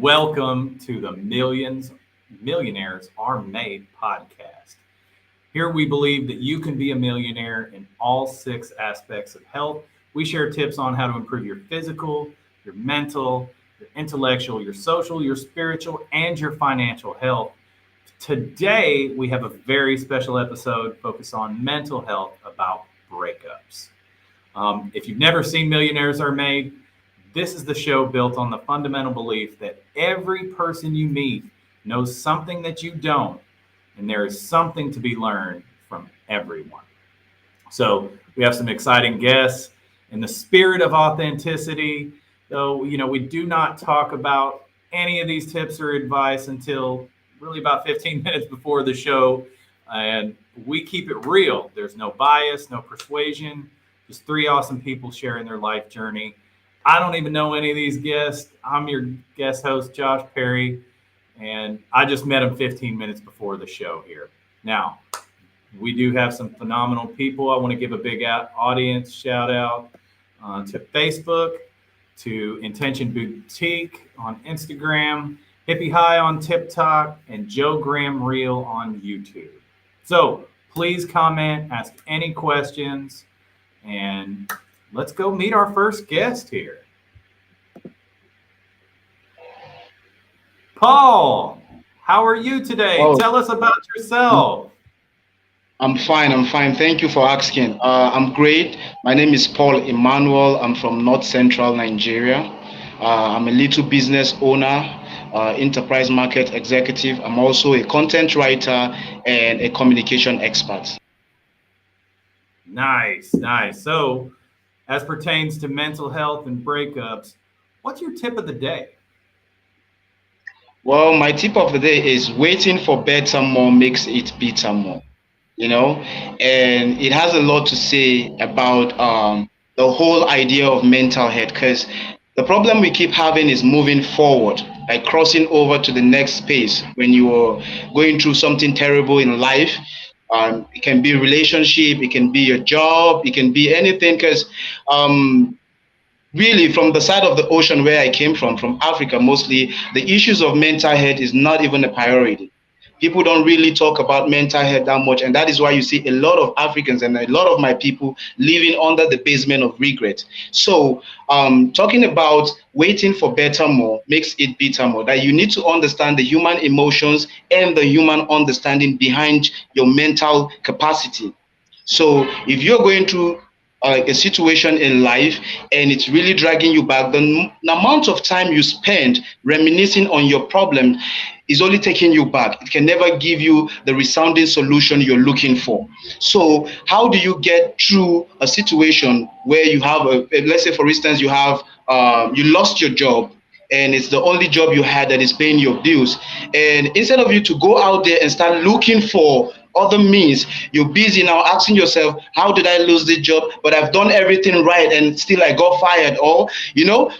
Welcome to the Millionaires Are Made podcast. Here we believe that you can be a millionaire in all six aspects of health. We share tips on how to improve your physical, your mental, your intellectual, your social, your spiritual, and your financial health. Today, we have a very special episode focused on mental health about breakups. If you've never seen Millionaires Are Made, this is the show built on the fundamental belief that every person you meet knows something that you don't, and there is something to be learned from everyone. So we have some exciting guests. In the spirit of authenticity, though, we do not talk about any of these tips or advice until really about 15 minutes before the show. And we keep it real. There's no bias, no persuasion, just three awesome people sharing their life journey. I don't even know any of these guests. I'm your guest host, Josh Perry, and I just met him 15 minutes before the show here. Now, we do have some phenomenal people. I want to give a big audience shout out to Facebook, to Intention Boutique on Instagram, Hippie High on TikTok, and Joe Graham Reel on YouTube. So please comment, ask any questions, and let's go meet our first guest here. Paul, how are you today? Oh, Tell us about yourself. I'm fine. I'm fine. Thank you for asking. I'm great. My name is Paul Emmanuel. I'm from North Central Nigeria. I'm a little business owner, enterprise market executive. I'm also a content writer and a communication expert. Nice, nice. So, as pertains to mental health and breakups, what's your tip of the day? Well, my tip of the day is waiting for better more makes it bitter more. you know, and it has a lot to say about the whole idea of mental health, because the problem we keep having is moving forward, like crossing over to the next space when you are going through something terrible in life. It can be a relationship, it can be your job, it can be anything, because really from the side of the ocean where I came from Africa mostly, the issues of mental health is not even a priority. People don't really talk about mental health that much, and that is why you see a lot of Africans and a lot of my people living under the basement of regret. So talking about waiting for better more makes it bitter more, that you need to understand the human emotions and the human understanding behind your mental capacity. So if you're going through a situation in life and it's really dragging you back, the amount of time you spend reminiscing on your problem is only taking you back. It can never give you the resounding solution you're looking for. So how do you get through a situation where you have let's say for instance you have you lost your job and it's the only job you had that is paying your bills, and instead of you to go out there and start looking for other means, you're busy now asking yourself, how did I lose this job, but I've done everything right and still I got fired? Or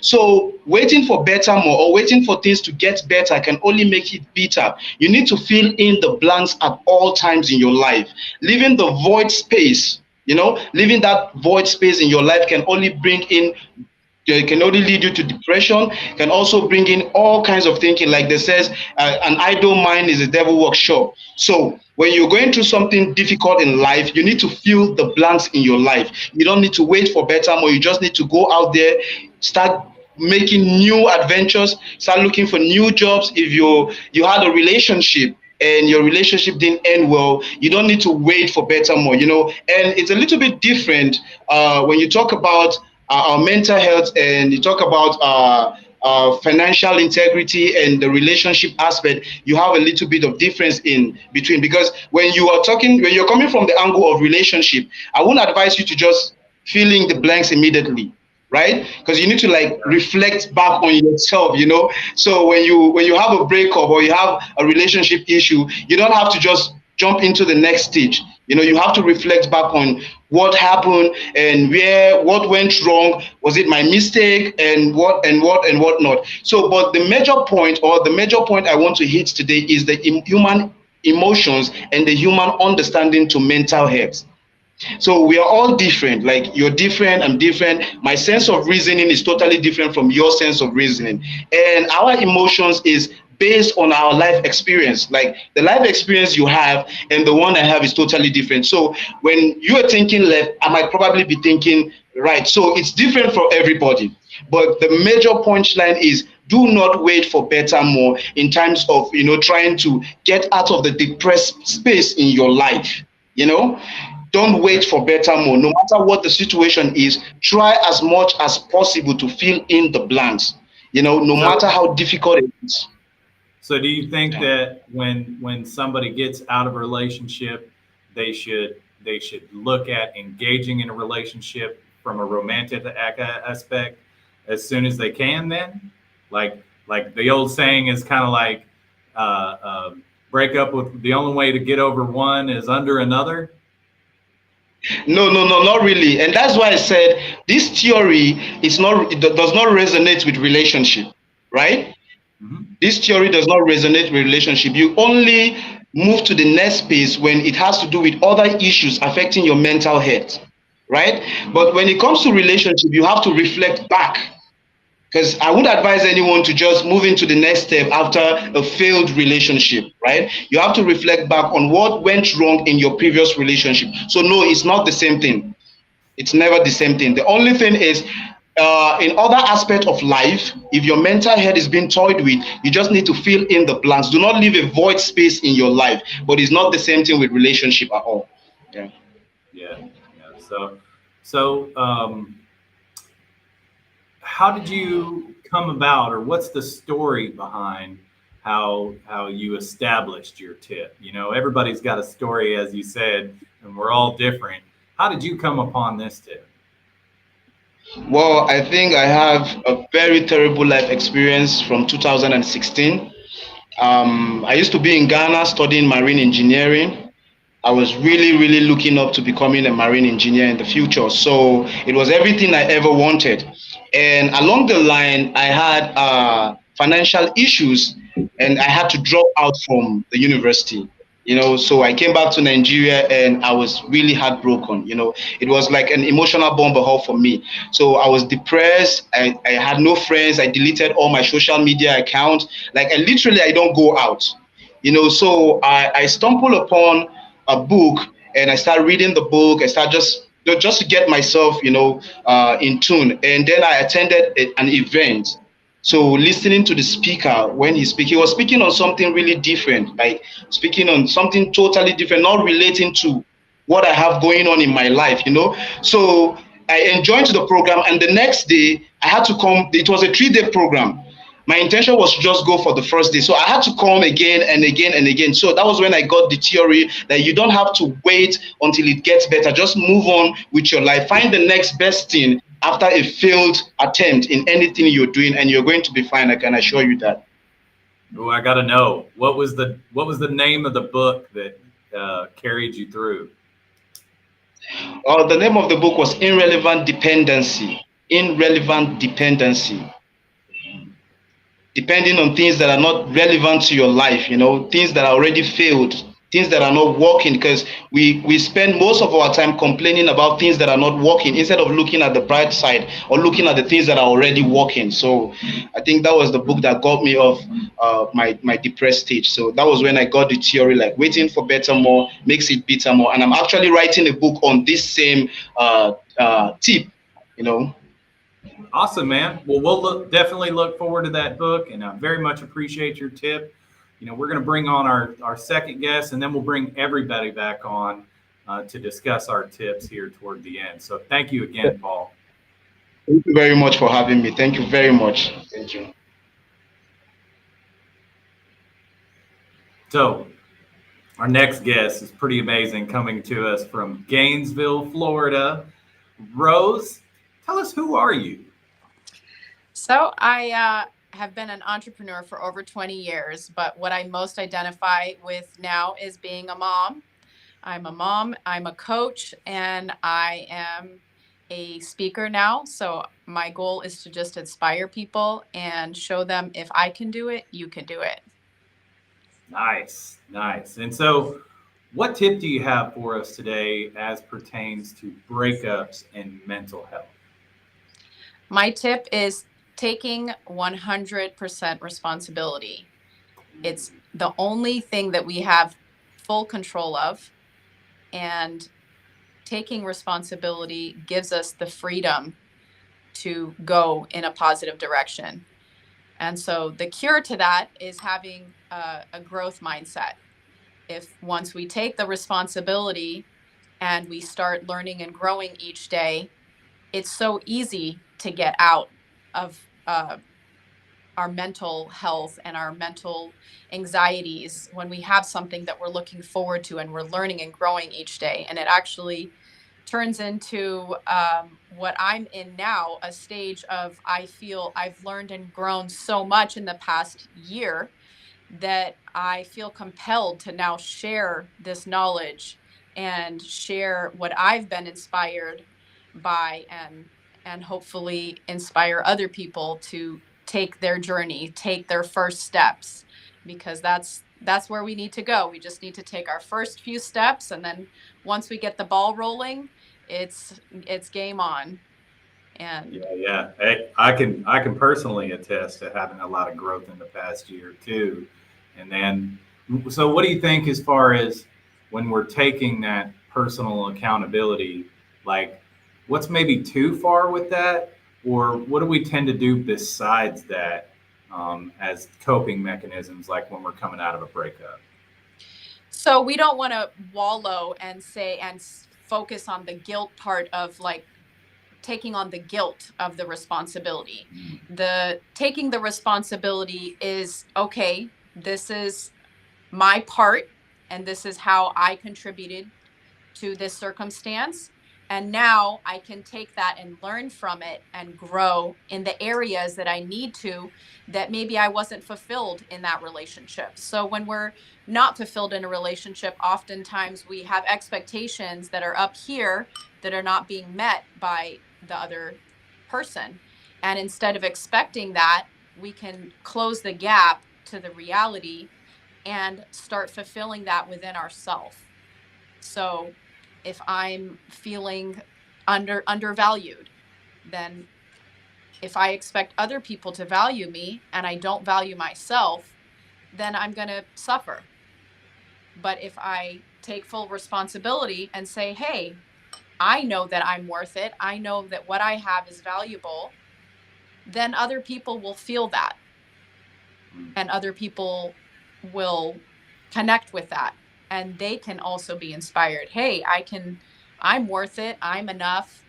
so waiting for better more or waiting for things to get better can only make it bitter. You need to fill in the blanks at all times in your life, leaving the void space. Leaving that void space in your life can only bring in, it can only lead you to depression, can also bring in all kinds of thinking. Like they says, an idle mind is a devil workshop. So when you're going through something difficult in life, you need to fill the blanks in your life. You don't need to wait for better more. You just need to go out there, start making new adventures, start looking for new jobs. If you had a relationship and your relationship didn't end well, you don't need to wait for better more. And it's a little bit different when you talk about our mental health and you talk about financial integrity and the relationship aspect. You have a little bit of difference in between, because when you're coming from the angle of relationship, I wouldn't advise you to just fill in the blanks immediately, right? Because you need to like reflect back on yourself. So when you have a breakup or you have a relationship issue, you don't have to just jump into the next stage. You have to reflect back on what happened and what went wrong. Was it my mistake and what not? So, but the major point I want to hit today is the human emotions and the human understanding to mental health. So we are all different. Like you're different, I'm different. My sense of reasoning is totally different from your sense of reasoning. And our emotions is based on our life experience. Like the life experience you have and the one I have is totally different. So when you are thinking left, I might probably be thinking right. So it's different for everybody. But the major punchline is do not wait for better more in terms of trying to get out of the depressed space in your life. You know, don't wait for better more. No matter what the situation is, try as much as possible to fill in the blanks. No matter So, how difficult it is. so do you think Yeah. that when somebody gets out of a relationship, they should look at engaging in a relationship from a romantic aspect as soon as they can? Then, like the old saying is kind of like, uh, uh, break up with the only way to get over one is under another. No, no, no, not really. And that's why I said this theory does not resonate with relationship, right? Hmm. This theory does not resonate with relationship. You only move to the next space when it has to do with other issues affecting your mental health, right? But when it comes to relationship, you have to reflect back. Because I would advise anyone to just move into the next step after a failed relationship, right? You have to reflect back on what went wrong in your previous relationship. So, no, it's not the same thing. It's never the same thing. The only thing is, in other aspects of life, if your mental health is being toyed with, you just need to fill in the blanks. Do not leave a void space in your life. But it's not the same thing with relationship at all. Yeah. Yeah, yeah. So, how did you come about, or what's the story behind how you established your tip? Everybody's got a story, as you said, and we're all different. How did you come upon this tip? Well, I think I have a very terrible life experience from 2016. I used to be in Ghana studying marine engineering. I was really, really looking up to becoming a marine engineer in the future. So it was everything I ever wanted. And along the line, I had financial issues and I had to drop out from the university. So I came back to Nigeria and I was really heartbroken. It was like an emotional bomb for me. So I was depressed. I had no friends. I deleted all my social media accounts. Like I don't go out. So I stumbled upon a book and I started reading the book. I started just to get myself, in tune. And then I attended an event. So listening to the speaker when he was speaking on something really different, like speaking on something totally different, not relating to what I have going on in my life. So I enjoyed the program, and the next day I had to come. It was a 3-day program. My intention was to just go for the first day. So I had to come again and again and again. So that was when I got the theory that you don't have to wait until it gets better. Just move on with your life. Find the next best thing after a failed attempt in anything you're doing, and you're going to be fine. I can assure you that. Oh, I got to know what was the name of the book that carried you through? The name of the book was Irrelevant Dependency. Irrelevant Dependency. Depending on things that are not relevant to your life, things that are already failed, things that are not working, because we spend most of our time complaining about things that are not working instead of looking at the bright side or looking at the things that are already working. So I think that was the book that got me off my depressed stage. So that was when I got the theory, like waiting for better more makes it bitter more. And I'm actually writing a book on this same tip, you know. Awesome, man. Well, definitely look forward to that book, and I very much appreciate your tip. We're going to bring on our second guest, and then we'll bring everybody back on to discuss our tips here toward the end. So thank you again, Paul. Thank you very much for having me. Thank you very much. Thank you. So our next guest is pretty amazing, coming to us from Gainesville, Florida. Rose, tell us, who are you? So I have been an entrepreneur for over 20 years, but what I most identify with now is being a mom. I'm a mom, I'm a coach, and I am a speaker now. So my goal is to just inspire people and show them if I can do it, you can do it. Nice, nice. And so, What tip do you have for us today as pertains to breakups and mental health? My tip is taking 100% responsibility. It's the only thing that we have full control of, and taking responsibility gives us the freedom to go in a positive direction. And so the cure to that is having a growth mindset. If once we take the responsibility and we start learning and growing each day, it's so easy to get out of our mental health and our mental anxieties when we have something that we're looking forward to and we're learning and growing each day. And it actually turns into what I'm in now, a stage of I feel I've learned and grown so much in the past year that I feel compelled to now share this knowledge and share what I've been inspired by, and hopefully inspire other people to take their journey, take their first steps, because that's where we need to go. We just need to take our first few steps, and then once we get the ball rolling, it's game on. And Yeah. Hey, I can personally attest to having a lot of growth in the past year too. And then, so what do you think as far as when we're taking that personal accountability? Like, what's maybe too far with that, or what do we tend to do besides that as coping mechanisms, like when we're coming out of a breakup? so we don't want to wallow and say and focus on the guilt part of like taking on the guilt of the responsibility. The taking the responsibility is okay, this is my part, and this is how I contributed to this circumstance. And now I can take that and learn from it and grow in the areas that I need to, that maybe I wasn't fulfilled in that relationship. So when we're not fulfilled in a relationship, oftentimes we have expectations that are up here that are not being met by the other person. And instead of expecting that, we can close the gap to the reality and start fulfilling that within ourselves. So if I'm feeling undervalued, then if I expect other people to value me and I don't value myself, then I'm going to suffer. But if I take full responsibility and say, hey, I know that I'm worth it, I know that what I have is valuable, then other people will feel that, and other people will connect with that, and they can also be inspired. Hey, I'm worth it, I'm enough,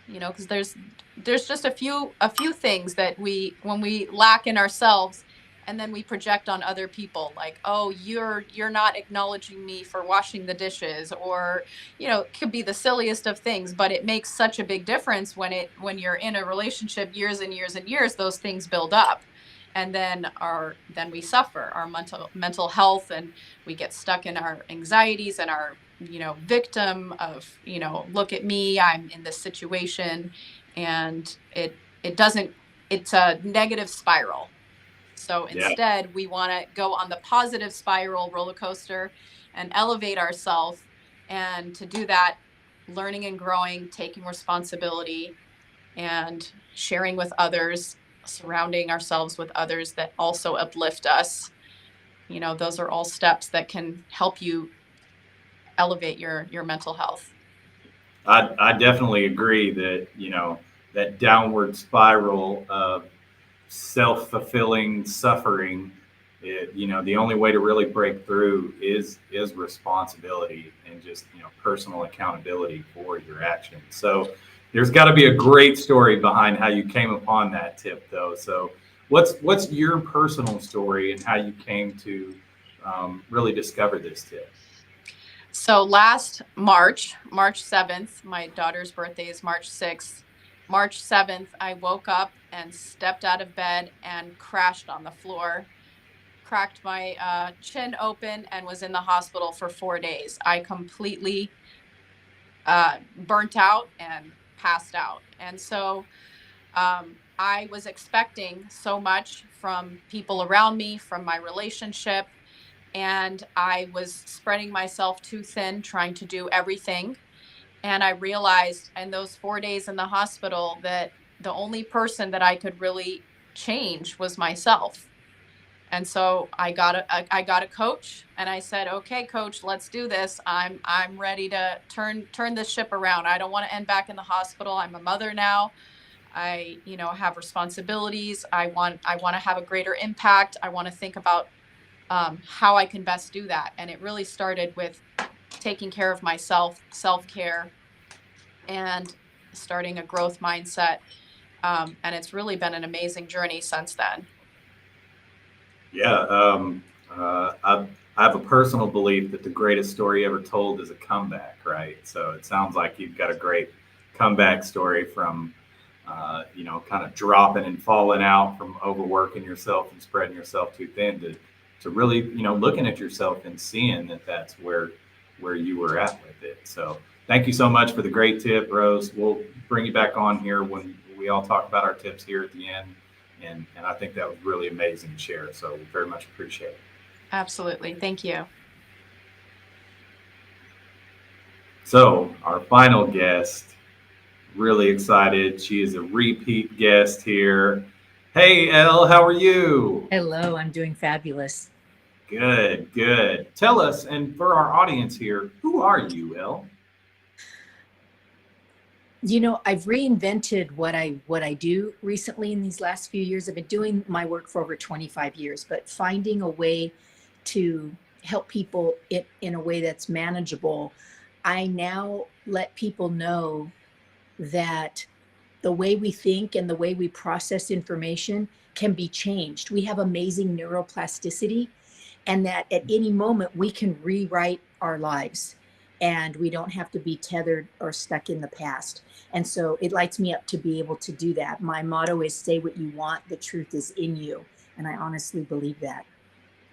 because there's just a few things that we when we lack in ourselves, and then we project on other people, like, oh, you're not acknowledging me for washing the dishes, or it could be the silliest of things, but it makes such a big difference when you're in a relationship years and years and years. Those things build up, and then we suffer our mental health, and we get stuck in our anxieties and our victim of, look at me, I'm in this situation, and it doesn't, it's a negative spiral. So Yeah. instead, we want to go on the positive spiral roller coaster and elevate ourselves. And to do that, learning and growing, taking responsibility, and sharing with others, surrounding ourselves with others that also uplift us. Those are all steps that can help you elevate your mental health. I definitely agree that, that downward spiral of self-fulfilling suffering, the only way to really break through is responsibility and just, personal accountability for your actions. So there's got to be a great story behind how you came upon that tip, though. So what's your personal story and how you came to really discover this tip? So last March 7th, my daughter's birthday is March 6th. March 7th, I woke up and stepped out of bed and crashed on the floor, cracked my chin open, and was in the hospital for 4 days. I completely burnt out and passed out. And so I was expecting so much from people around me, from my relationship, and I was spreading myself too thin, trying to do everything. And I realized in those 4 days in the hospital that the only person that I could really change was myself. And so I got a coach, and I said, "Okay, coach, let's do this. I'm ready to turn this ship around. I don't want to end back in the hospital. I'm a mother now. I, have responsibilities. I want to have a greater impact. I want to think about how I can best do that." And it really started with taking care of myself, self care, and starting a growth mindset. And it's really been an amazing journey since then. Yeah, I have a personal belief that the greatest story ever told is a comeback, right? So it sounds like you've got a great comeback story from, kind of dropping and falling out from overworking yourself and spreading yourself too thin to really, looking at yourself and seeing that that's where you were at with it. So thank you so much for the great tip, Rose. We'll bring you back on here when we all talk about our tips here at the end. And I think that was really amazing to share. So we very much appreciate it. Absolutely. Thank you. So our final guest, really excited. She is a repeat guest here. Hey, Elle, how are you? Hello, I'm doing fabulous. Good, good. Tell us, and for our audience here, who are you, Elle? I've reinvented what I do recently in these last few years. I've been doing my work for over 25 years, but finding a way to help people in a way that's manageable. I now let people know that the way we think and the way we process information can be changed. We have amazing neuroplasticity, and that at any moment we can rewrite our lives, and we don't have to be tethered or stuck in the past. And so it lights me up to be able to do that. My motto is say what you want, the truth is in you. And I honestly believe that.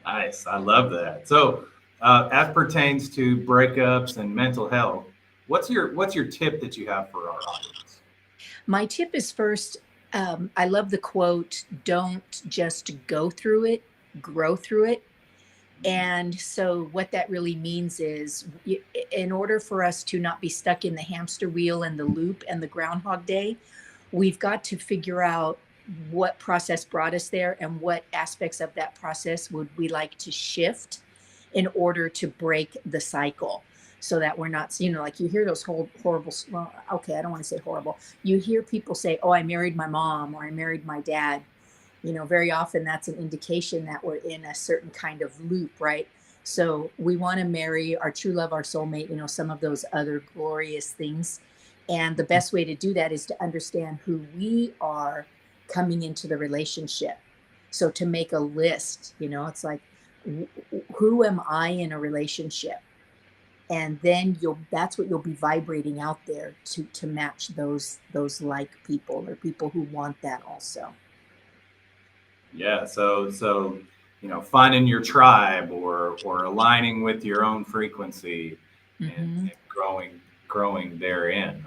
Nice. I love that. So, as pertains to breakups and mental health, what's your tip that you have for our audience? My tip is first, I love the quote, don't just go through it, grow through it. And so what that really means is in order for us to not be stuck in the hamster wheel and the loop and the Groundhog Day, we've got to figure out what process brought us there and what aspects of that process would we like to shift in order to break the cycle, so that we're not, like you hear those horrible, well, okay, I don't want to say horrible. You hear people say, oh, I married my mom or I married my dad. Very often that's an indication that we're in a certain kind of loop, right? So we want to marry our true love, our soulmate, some of those other glorious things. And the best way to do that is to understand who we are coming into the relationship. So to make a list, it's like, who am I in a relationship? And then that's what you'll be vibrating out there to match those like people or people who want that also. Yeah, so finding your tribe or aligning with your own frequency and growing therein.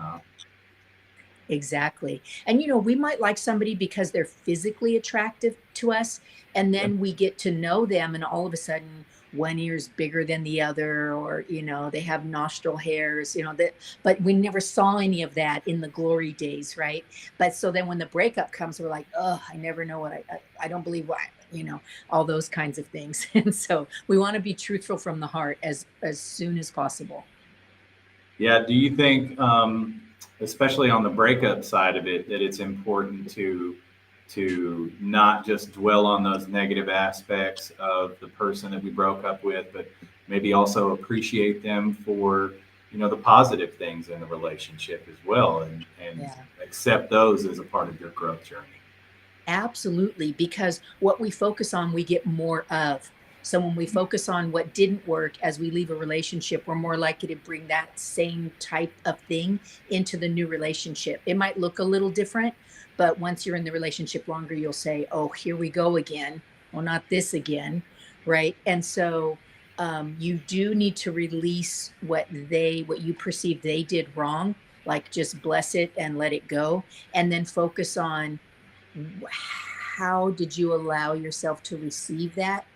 Exactly. And we might like somebody because they're physically attractive to us, and then we get to know them, and all of a sudden one ear's bigger than the other, or they have nostril hairs, but we never saw any of that in the glory days, right? But so then when the breakup comes, we're like, oh, I never know what I don't believe what, all those kinds of things. And so we want to be truthful from the heart as soon as possible. Yeah. Do you think, especially on the breakup side of it, that it's important to not just dwell on those negative aspects of the person that we broke up with, but maybe also appreciate them for, the positive things in the relationship as well, and accept those as a part of your growth journey? Absolutely, because what we focus on, we get more of. So when we focus on what didn't work as we leave a relationship, we're more likely to bring that same type of thing into the new relationship. It might look a little different, but once you're in the relationship longer, you'll say, oh, here we go again. Well, not this again, right? And so you do need to release what you perceive they did wrong, like just bless it and let it go, and then focus on how did you allow yourself to receive that,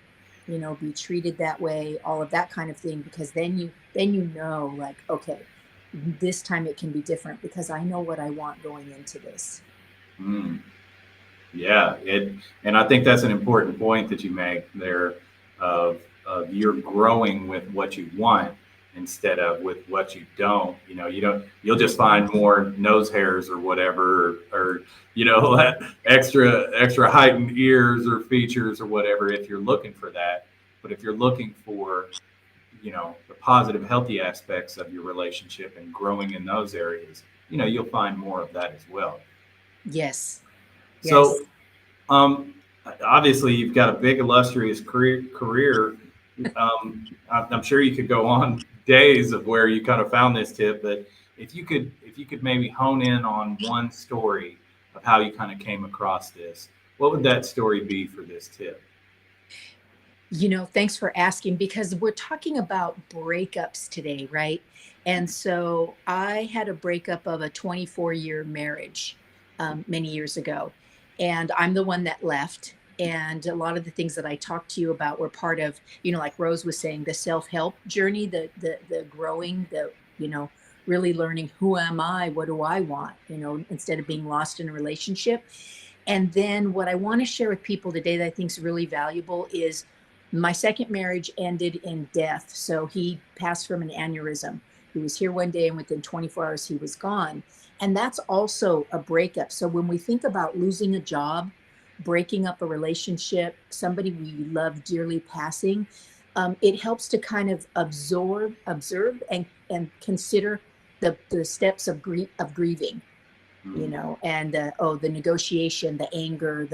be treated that way, all of that kind of thing, because then you know, like, okay, this time it can be different because I know what I want going into this. Mm. Yeah, and I think that's an important point that you make there of you're growing with what you want instead of with what you don't. You'll just find more nose hairs or whatever, or that extra heightened ears or features or whatever if you're looking for that. But if you're looking for the positive, healthy aspects of your relationship and growing in those areas, you'll find more of that as well. Yes. So, obviously, you've got a big, illustrious career. I'm sure you could go on days of where you kind of found this tip, but if you could maybe hone in on one story of how you kind of came across this, what would that story be for this tip? Thanks for asking, because we're talking about breakups today, right? And so I had a breakup of a 24-year marriage many years ago, and I'm the one that left. And a lot of the things that I talked to you about were part of, like Rose was saying, the self-help journey, the growing, really learning, who am I? What do I want? Instead of being lost in a relationship. And then what I want to share with people today that I think is really valuable is my second marriage ended in death. So he passed from an aneurysm. He was here one day and within 24 hours, he was gone. And that's also a breakup. So when we think about losing a job, breaking up a relationship, somebody we love dearly passing, it helps to kind of observe and consider the steps of grieving, and the negotiation, the anger,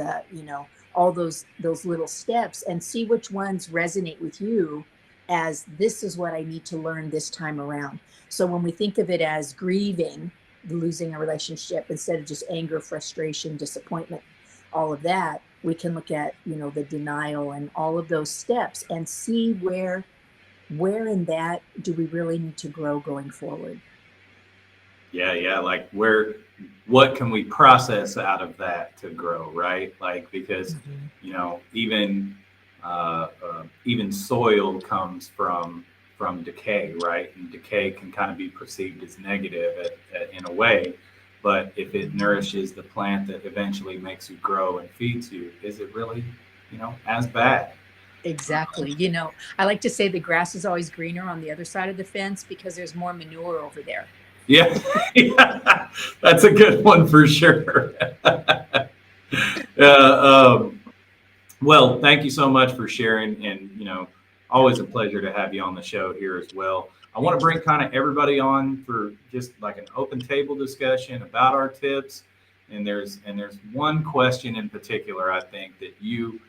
all those little steps, and see which ones resonate with you as this is what I need to learn this time around. So when we think of it as grieving, losing a relationship, instead of just anger, frustration, disappointment, all of that, we can look at, the denial and all of those steps and see where in that do we really need to grow going forward. Yeah, like what can we process out of that to grow, right? Like, because even soil comes from decay, right? And decay can kind of be perceived as negative in a way, but if it nourishes the plant that eventually makes you grow and feeds you, is it really as bad? Exactly. I like to say the grass is always greener on the other side of the fence because there's more manure over there. Yeah, yeah, that's a good one for sure. Well, thank you so much for sharing, and always a pleasure to have you on the show here as well. I want to bring kind of everybody on for just like an open table discussion about our tips, and there's one question in particular I think that you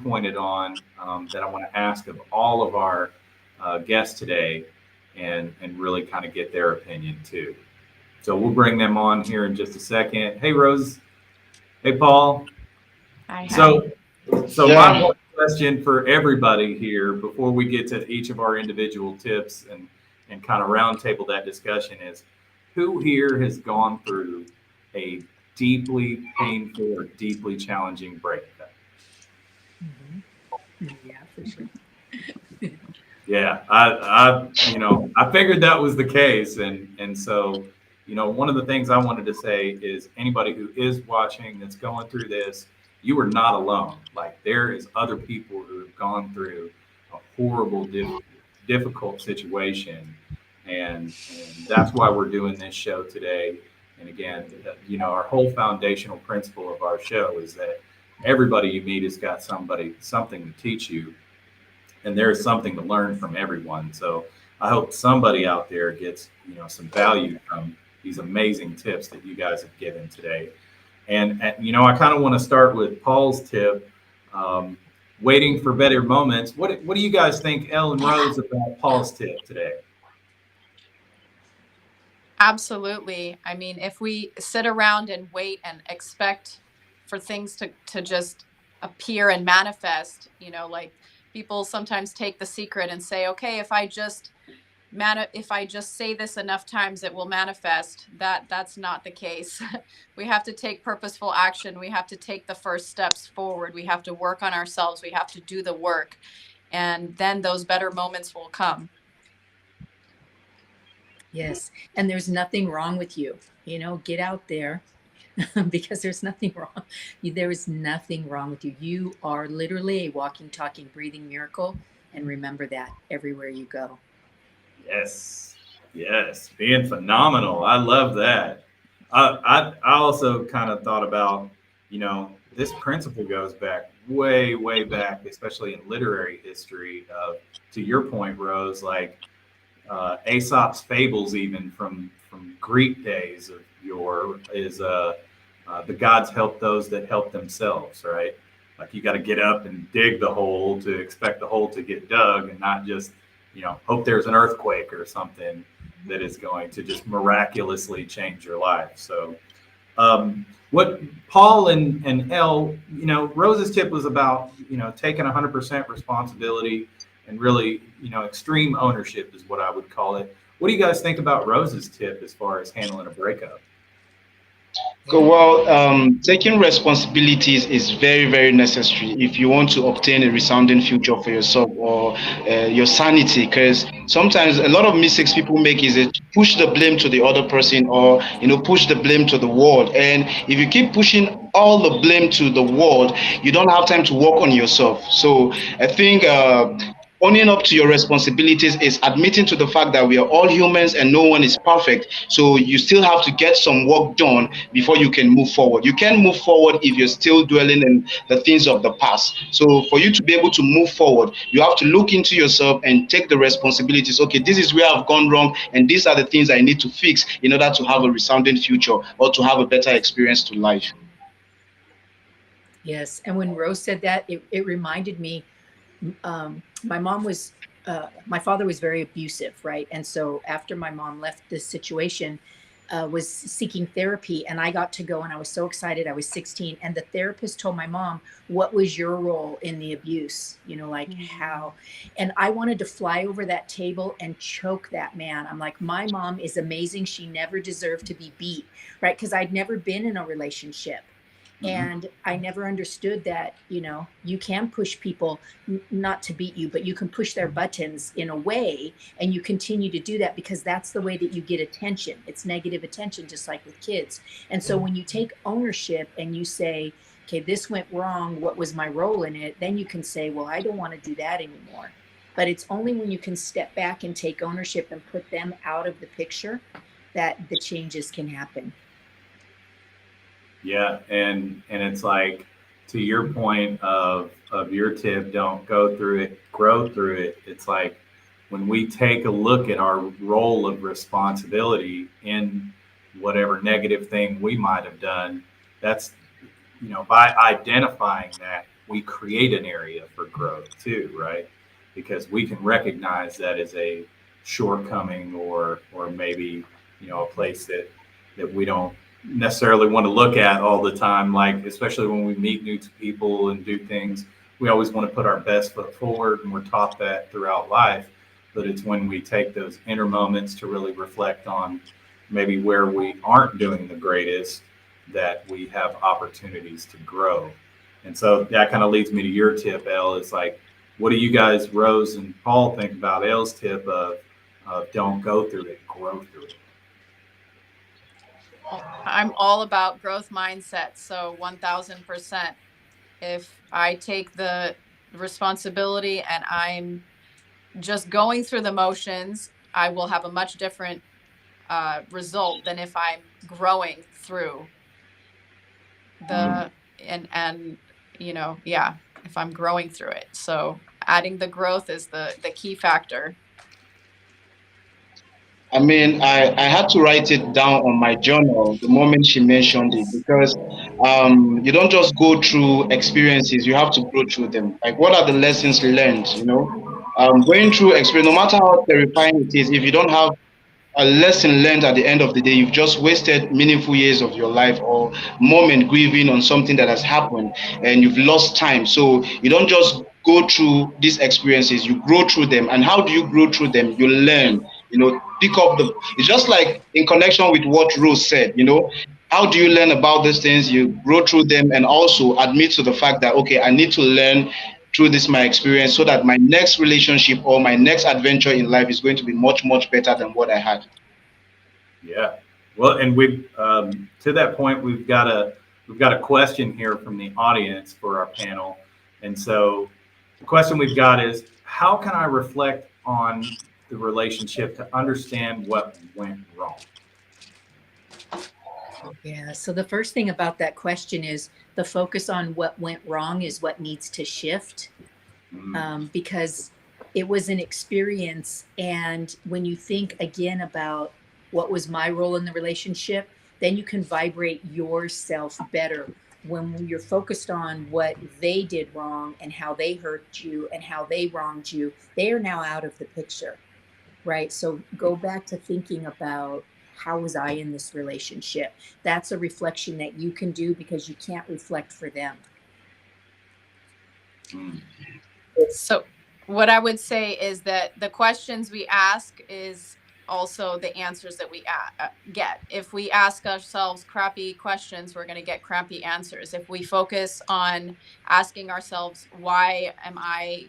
pointed on that I want to ask of all of our guests today, and really kind of get their opinion too. So we'll bring them on here in just a second. Hey, Rose. Hey, Paul. Hi. So Yeah. my one question for everybody here before we get to each of our individual tips and kind of roundtable that discussion is, who here has gone through a deeply painful or deeply challenging breakup? Mm-hmm. Yeah, for sure. Yeah, I figured that was the case, and so one of the things I wanted to say is anybody who is watching that's going through this, you are not alone. Like, there is other people who have gone through a horrible, difficult situation, and that's why we're doing this show today. And again, our whole foundational principle of our show is that everybody you meet has got something to teach you, and there is something to learn from everyone. So I hope somebody out there gets some value from these amazing tips that you guys have given today. And I kind of want to start with Paul's tip, waiting for better moments. What do you guys think, Elle and Rose, about Paul's tip today? Absolutely. I mean, if we sit around and wait and expect for things to just appear and manifest, like people sometimes take The Secret and say, okay, if I just say this enough times, it will manifest. That's not the case. We have to take purposeful action. We have to take the first steps forward. We have to work on ourselves. We have to do the work. and then those better moments will come. Yes. And there's nothing wrong with you. You know, get out there because there's nothing wrong. There is nothing wrong with you. You are literally a walking, talking, breathing miracle. And remember that everywhere you go. Yes. Yes. Being phenomenal. I love that. I also kind of thought about, this principle goes back way, way back, especially in literary history. To your point, Rose, like Aesop's fables, even from Greek days of yore, is the gods help those that help themselves, right? Like you got to get up and dig the hole to expect the hole to get dug, and not just hope there's an earthquake or something that is going to just miraculously change your life. So what Paul and Elle, Rose's tip was about, taking 100% responsibility and really, extreme ownership is what I would call it. What do you guys think about Rose's tip as far as handling a breakup? Well, taking responsibilities is very, very necessary if you want to obtain a resounding future for yourself or your sanity. Because sometimes a lot of mistakes people make is to push the blame to the other person, or push the blame to the world. And if you keep pushing all the blame to the world, you don't have time to work on yourself. So I think owning up to your responsibilities is admitting to the fact that we are all humans and no one is perfect. So you still have to get some work done before you can move forward. You can't move forward if you're still dwelling in the things of the past. So for you to be able to move forward, you have to look into yourself and take the responsibilities. Okay, this is where I've gone wrong, and these are the things I need to fix in order to have a resounding future or to have a better experience to life. Yes. And when Rose said that, it reminded me, my mom was, my father was very abusive, right? And so after my mom left this situation, was seeking therapy, and I got to go, and I was so excited. I was 16, and the therapist told my mom, "What was your role in the abuse? Like how?" And I wanted to fly over that table and choke that man. I'm like, my mom is amazing. She never deserved to be beat, right? Because I'd never been in a relationship. And I never understood that, you can push people not to beat you, but you can push their buttons in a way, and you continue to do that because that's the way that you get attention. It's negative attention, just like with kids. And so when you take ownership and you say, okay, this went wrong, what was my role in it? Then you can say, well, I don't want to do that anymore. But it's only when you can step back and take ownership and put them out of the picture that the changes can happen. Yeah, and it's like, to your point of your tip, don't go through it, grow through it. It's like when we take a look at our role of responsibility in whatever negative thing we might have done, that's by identifying that, we create an area for growth too, right? Because we can recognize that as a shortcoming, or maybe a place that we don't necessarily want to look at all the time. Like, especially when we meet new people and do things, we always want to put our best foot forward, and we're taught that throughout life. But it's when we take those inner moments to really reflect on maybe where we aren't doing the greatest, that we have opportunities to grow. And so that kind of leads me to your tip, Elle. It's like, what do you guys, Rose and Paul, think about Elle's tip of don't go through it, grow through it? I'm all about growth mindset. So 1000%. If I take the responsibility and I'm just going through the motions, I will have a much different result than if I'm growing through the and if I'm growing through it. So adding the growth is the key factor. I mean, I had to write it down on my journal the moment she mentioned it, because you don't just go through experiences, you have to go through them. Like, what are the lessons learned? Going through experience, no matter how terrifying it is, if you don't have a lesson learned at the end of the day, you've just wasted meaningful years of your life, or moment grieving on something that has happened, and you've lost time. So you don't just go through these experiences, you grow through them. And how do you grow through them? You learn, pick up the, it's just like in connection with what Rose said, how do you learn about these things? You grow through them, and also admit to the fact that, okay, I need to learn through this my experience so that my next relationship or my next adventure in life is going to be much, much better than what I had. Yeah. Well, and we've to that point, we've got a question here from the audience for our panel, and so the question we've got is, how can I reflect on the relationship to understand what went wrong? Yeah. So the first thing about that question is the focus on what went wrong is what needs to shift, because it was an experience. And when you think again about what was my role in the relationship, then you can vibrate yourself better. When you're focused on what they did wrong and how they hurt you and how they wronged you, they are now out of the picture, right? So go back to thinking about, how was I in this relationship? That's a reflection that you can do because you can't reflect for them. So what I would say is that the questions we ask is also the answers that we get. If we ask ourselves crappy questions, we're going to get crappy answers. If we focus on asking ourselves, why am I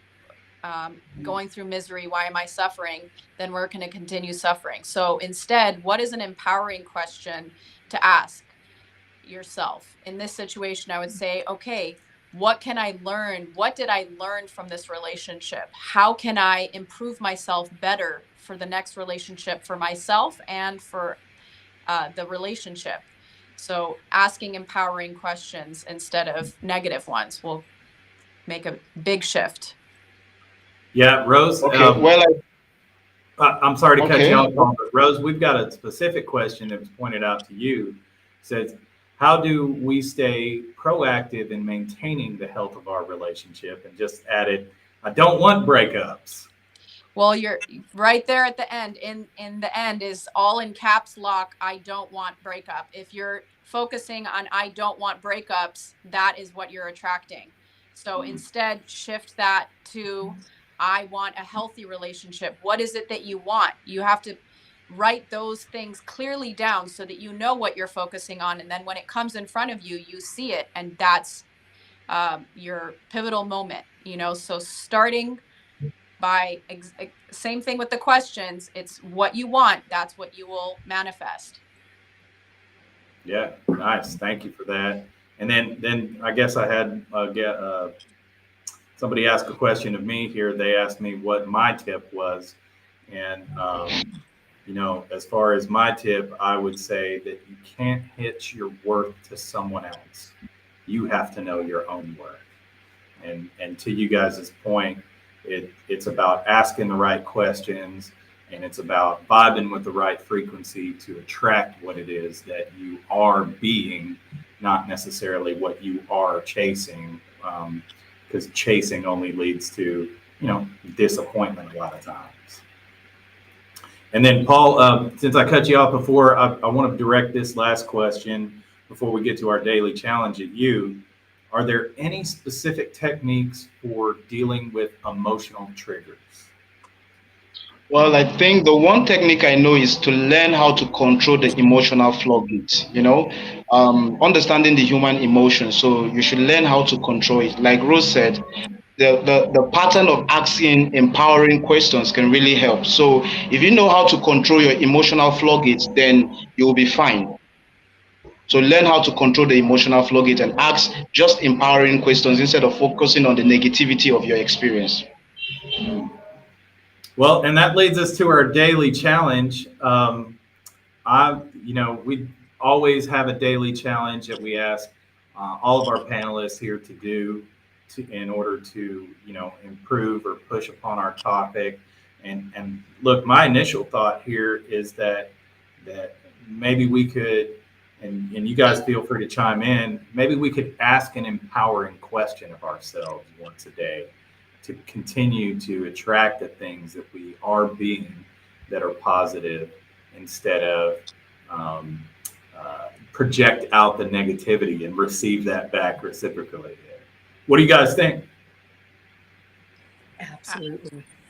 going through misery? Why am I suffering? Then we're going to continue suffering. So instead, what is an empowering question to ask yourself? In this situation, I would say, okay, what can I learn? What did I learn from this relationship? How can I improve myself better for the next relationship, for myself and for the relationship? So asking empowering questions instead of negative ones will make a big shift. Yeah, Rose. Okay. I'm sorry to cut you Okay. off, Paul, but Rose, we've got a specific question that was pointed out to you. It says, how do we stay proactive in maintaining the health of our relationship? And just added, I don't want breakups. Well, you're right there at the end. In the end is all in caps lock, I don't want breakup. If you're focusing on I don't want breakups, that is what you're attracting. So instead, shift that to I want a healthy relationship. What is it that you want? You have to write those things clearly down so that you know what you're focusing on. And then when it comes in front of you, you see it. And that's your pivotal moment, So starting by same thing with the questions, it's what you want, that's what you will manifest. Yeah, nice. Thank you for that. And then I guess I had somebody asked a question of me here. They asked me what my tip was, and as far as my tip, I would say that you can't hitch your worth to someone else. You have to know your own worth. And to you guys' point, it's about asking the right questions, and it's about vibing with the right frequency to attract what it is that you are being, not necessarily what you are chasing, because chasing only leads to disappointment a lot of times. And then Paul, since I cut you off before, I want to direct this last question before we get to our daily challenge at you. Are there any specific techniques for dealing with emotional triggers? Well, I think the one technique I know is to learn how to control the emotional floodgates, understanding the human emotion. So you should learn how to control it. Like Rose said, the pattern of asking empowering questions can really help. So if you know how to control your emotional floodgates, then you'll be fine. So learn how to control the emotional floodgate and ask just empowering questions instead of focusing on the negativity of your experience. Well, and that leads us to our daily challenge. We always have a daily challenge that we ask all of our panelists here to do in order to, improve or push upon our topic. And look, my initial thought here is that maybe we could, and you guys feel free to chime in, maybe we could ask an empowering question of ourselves once a day to continue to attract the things that we are being that are positive, instead of project out the negativity and receive that back reciprocally. What do you guys think?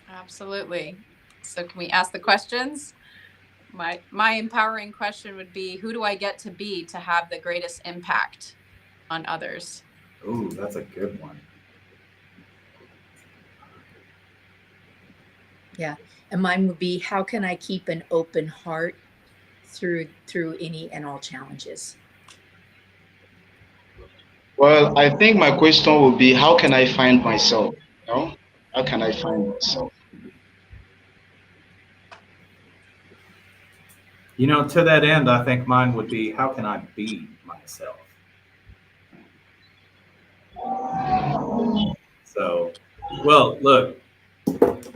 Absolutely. So can we ask the questions? My empowering question would be, who do I get to be to have the greatest impact on others? Ooh, that's a good one. Yeah. And mine would be, how can I keep an open heart through any and all challenges? Well, I think my question would be, how can I find myself? You know, how can I find myself? You know, to that end, I think mine would be, how can I be myself? So, well, look,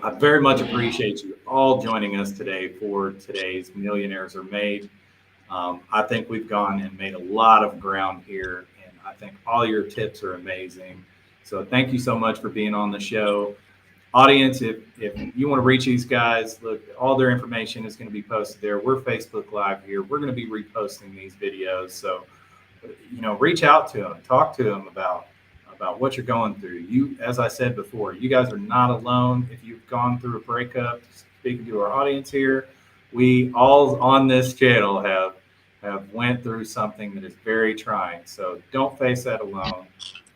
I very much appreciate you all joining us today for today's Millionaires Are Made. I think we've gone and made a lot of ground here, and I think all your tips are amazing. So, thank you so much for being on the show. Audience, if you want to reach these guys, look, all their information is going to be posted there. We're Facebook Live here. We're going to be reposting these videos. So, you know, reach out to them, talk to them about what you're going through. You, as I said before, you guys are not alone. If you've gone through a breakup, speaking to our audience here, we all on this channel have went through something that is very trying. So don't face that alone.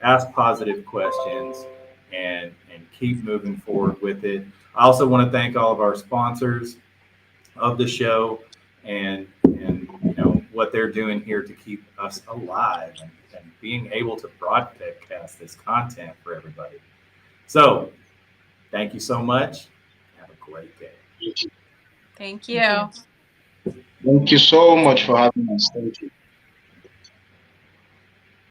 Ask positive questions and keep moving forward with it. I also want to thank all of our sponsors of the show and you know what they're doing here to keep us alive and being able to broadcast this content for everybody. So thank you so much. Have a great day. Thank you. Thank you so much for having us. Thank you.